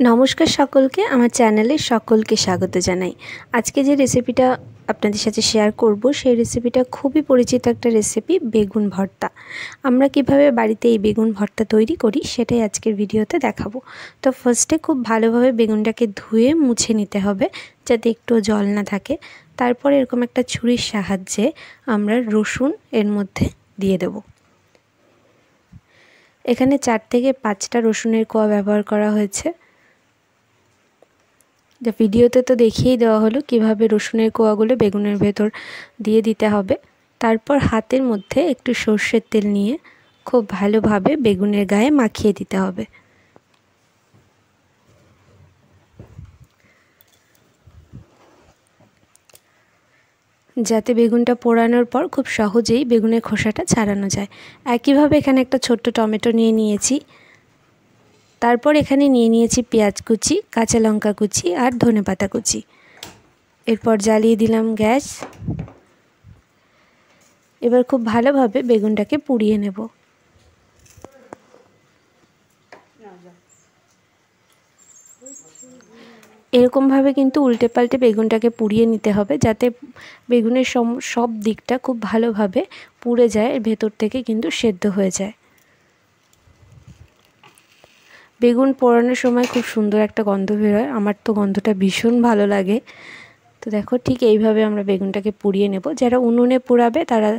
নমস্কার সকলকে, আমার চ্যানেলে সকলকে স্বাগত জানাই। আজকে যে রেসিপিটা আপনাদের সাথে শেয়ার করব সেই রেসিপিটা খুবই পরিচিত একটা রেসিপি, বেগুন ভর্তা। আমরা কিভাবে বাড়িতে এই বেগুন ভর্তা তৈরি করি সেটাই আজকের ভিডিওতে দেখাবো। তো ফার্স্টে খুব ভালোভাবে বেগুনটাকে ধুয়ে মুছে নিতে হবে যাতে একটু জল না থাকে। তারপর এরকম একটা ছুরির সাহায্যে আমরা রসুন এর মধ্যে দিয়ে দেব। এখানে 4 থেকে 5টা রসুনের কোয়া ব্যবহার করা হয়েছে। ভিডিওতে তো দেখিয়েই দেওয়া হলো কিভাবে রসুনের কোয়াগুলো বেগুনের ভেতর দিয়ে দিতে হবে। তারপর হাতের মধ্যে একটু সর্ষের তেল নিয়ে খুব ভালোভাবে বেগুনের গায়ে মাখিয়ে দিতে হবে। যাতে বেগুনটা পোড়ানোর পর খুব সহজেই বেগুনের খোসাটা ছাড়ানো যায়। একইভাবে এখানে একটা ছোট্ট টমেটো নিয়ে নিয়েছি। তারপর এখানে নিয়ে নিয়েছি পেঁয়াজ কুচি, কাঁচা লঙ্কা কুচি আর ধনেপাতা কুচি। এরপর জ্বালিয়ে দিলাম গ্যাস। এবার খুব ভালোভাবে বেগুনটাকে পুড়িয়ে নেব। এরকমভাবে কিন্তু উল্টে পাল্টে বেগুনটাকে পুড়িয়ে নিতে হবে যাতে বেগুনের সব দিকটা খুব ভালোভাবে পুড়ে যায়, ভেতর থেকে কিন্তু সেদ্ধ হয়ে যায়। বেগুন পোড়ানোর সময় খুব সুন্দর একটা গন্ধ বের হয়, আমার তো গন্ধটা ভীষণ ভালো লাগে। তো দেখো ঠিক এইভাবে আমরা বেগুনটাকে পুড়িয়ে নেব। যারা উনুনে পোড়াবে তারা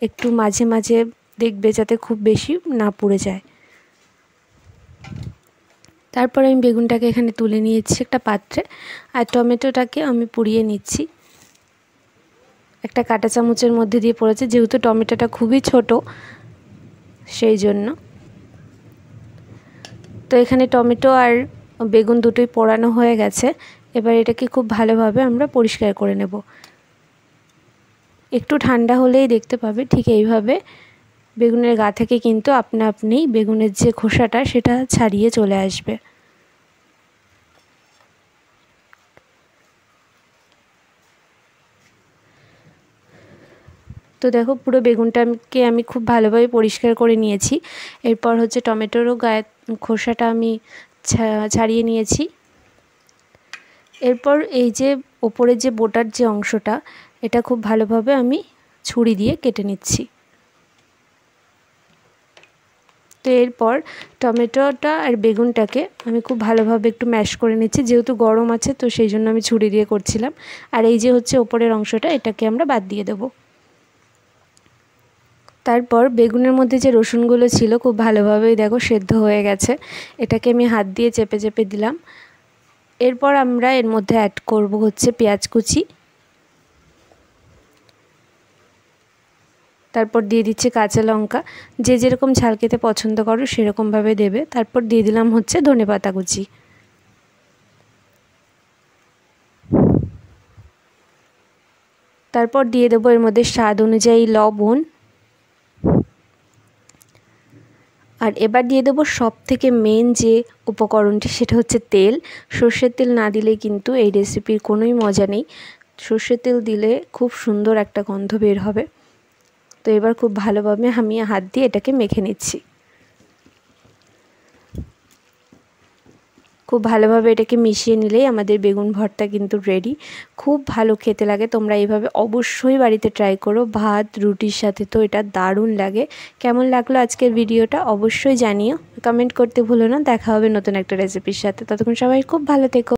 একটু মাঝে মাঝে দেখবে যাতে খুব বেশি না পুড়ে যায়। তারপর আমি বেগুনটাকে এখানে তুলে নিয়েছি একটা পাত্রে, আর টমেটোটাকে আমি পুড়িয়ে নিচ্ছি। একটা কাঁটা চামচের মধ্যে দিয়ে পড়েছে, যেহেতু টমেটোটা খুবই ছোট সেই জন্য। তো এখানে টমেটো আর বেগুন দুটোই পোড়ানো হয়ে গেছে। এবার এটাকে খুব ভালোভাবে আমরা পরিষ্কার করে নেব। একটু ঠান্ডা হলেই দেখতে পাবে ঠিক এইভাবে বেগুনের গা থেকে কিন্তু আপনা আপনিই বেগুনের যে খোসাটা সেটা ছাড়িয়ে চলে আসবে। তো দেখো পুরো বেগুনটাকে আমি খুব ভালোভাবে পরিষ্কার করে নিয়েছি। এরপর হচ্ছে টমেটোরও গায়ে খোসাটা আমি ছাড়িয়ে নিয়েছি। এরপর এই যে ওপরের যে বোটার যে অংশটা, এটা খুব ভালোভাবে আমি ছুরি দিয়ে কেটে নিচ্ছি। তো এরপর টমেটোটা আর বেগুনটাকে আমি খুব ভালোভাবে একটু ম্যাশ করে নিচ্ছি, যেহেতু গরম আছে তো সেই জন্য আমি ছুরি দিয়ে করছিলাম। আর এই যে হচ্ছে ওপরের অংশটা, এটাকে আমরা বাদ দিয়ে দেবো। তারপর বেগুনের মধ্যে যে রসুনগুলো ছিল খুব ভালোভাবেই দেখো সেদ্ধ হয়ে গেছে। এটাকে আমি হাত দিয়ে চেপে চেপে দিলাম। এরপর আমরা এর মধ্যে অ্যাড করব হচ্ছে পেঁয়াজ কুচি। তারপর দিয়ে দিচ্ছি কাঁচা লঙ্কা, যে যেরকম ঝাল খেতে পছন্দ করো সেরকমভাবে দেবে। তারপর দিয়ে দিলাম হচ্ছে ধনেপাতা কুচি। তারপর দিয়ে দেবো এর মধ্যে স্বাদ অনুযায়ী লবণ। আর এবার দিয়ে দেবো সব থেকে মেন যে উপকরণটি, সেটা হচ্ছে তেল। সর্ষের তেল না দিলে কিন্তু এই রেসিপির কোনোই মজা নেই। সর্ষের তেল দিলে খুব সুন্দর একটা গন্ধ বের হবে। তো এবার খুব ভালোভাবে আমি হাত দিয়ে এটাকে মেখে নিচ্ছি। খুব ভালোভাবে এটাকে মিশিয়ে নিলেই আমাদের বেগুন ভর্তা কিন্তু রেডি। খুব ভালো খেতে লাগে, তোমরা এইভাবে অবশ্যই বাড়িতে ট্রাই করো। ভাত রুটির সাথে তো এটা দারুণ লাগে। কেমন লাগলো আজকের ভিডিওটা অবশ্যই জানিও, কমেন্ট করতে ভুলো না। দেখা হবে নতুন একটা রেসিপির সাথে। ততক্ষণ সবাই খুব ভালো থেকো।